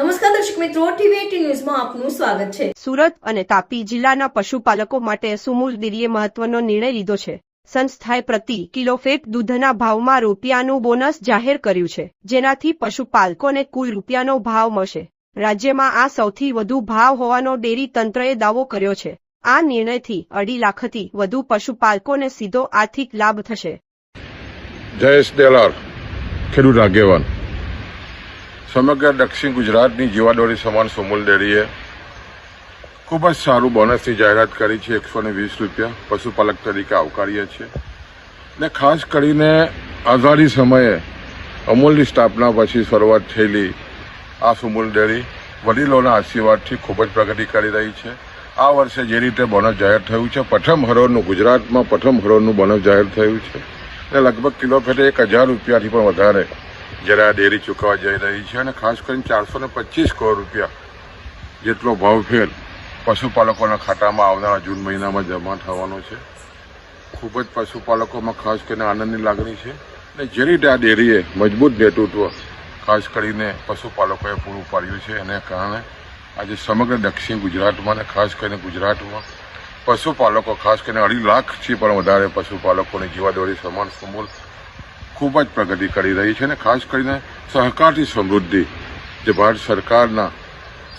નમસ્કાર દર્શક મિત્રો, ટીવી18 ન્યૂઝમાં આપનું સ્વાગત છે। સુરત અને તાપી જિલ્લાના પશુપાલકો માટે સુમુલ ડેરીએ મહત્વનો નિર્ણય લીધો છે। સંસ્થાએ પ્રતિ કિલો ફેટ દૂધના ભાવમાં રૂપિયાનું બોનસ જાહેર કર્યું છે, જેનાથી પશુપાલકોને કુલ રૂપિયાનો ભાવ મળશે। રાજ્યમાં આ સૌથી વધુ ભાવ હોવાનો ડેરી તંત્રએ દાવો કર્યો છે। આ નિર્ણયથી 2.5 લાખથી વધુ પશુપાલકોને સીધો આર્થિક લાભ થશે। જયેશ દેલાર, ખેડૂત આગેવાન। સમગ્ર દક્ષિણ ગુજરાતની જીવાદોરી સમાન સુમુલ ડેરીએ ખૂબ જ સારું બોનસની જાહેરાત કરી છે। 120 રૂપિયા પશુપાલક તરીકે આવકારીએ છીએ ને ખાસ કરીને આઝાદી સમયે અમૂલની સ્થાપના પછી શરૂઆત થયેલી આ સુમુલ ડેરી વડીલોના આશીર્વાદથી ખૂબ જ પ્રગતિ કરી રહી છે। આ વર્ષે જે રીતે બોનસ જાહેર થયું છે, પ્રથમ હરોળનું ગુજરાતમાં પ્રથમ હરોળનું બોનસ જાહેર થયું છે ને લગભગ કિલો ફેટે 1000 રૂપિયાથી પણ વધારે જ્યારે આ ડેરી ચૂકવવા જઈ રહી છે અને ખાસ કરીને 425 કરોડ રૂપિયા જેટલો ભાવફેર પશુપાલકોના ખાતામાં આવનારા જૂન મહિનામાં જમા થવાનો છે। ખૂબ જ પશુપાલકોમાં ખાસ કરીને આનંદની લાગણી છે અને જે રીતે આ ડેરીએ મજબૂત નેતૃત્વ ખાસ કરીને પશુપાલકોએ પૂરું પાડ્યું છે, એને કારણે આજે સમગ્ર દક્ષિણ ગુજરાતમાં અને ખાસ કરીને ગુજરાતમાં પશુપાલકો ખાસ કરીને 2.5 લાખથી પણ વધારે પશુપાલકોની જીવાદોરી સમાન સુમુલ ખૂબ જ પ્રગતિ કરી રહી છે અને ખાસ કરીને સહકારથી સમૃદ્ધિ જે ભારત સરકારના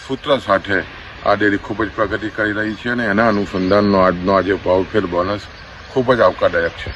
સૂત્ર સાથે આ ડેરી ખૂબ જ પ્રગતિ કરી રહી છે અને એના અનુસંધાનનો આજનો આજે ભાવફેર બોનસ ખૂબ જ આવકારદાયક છે।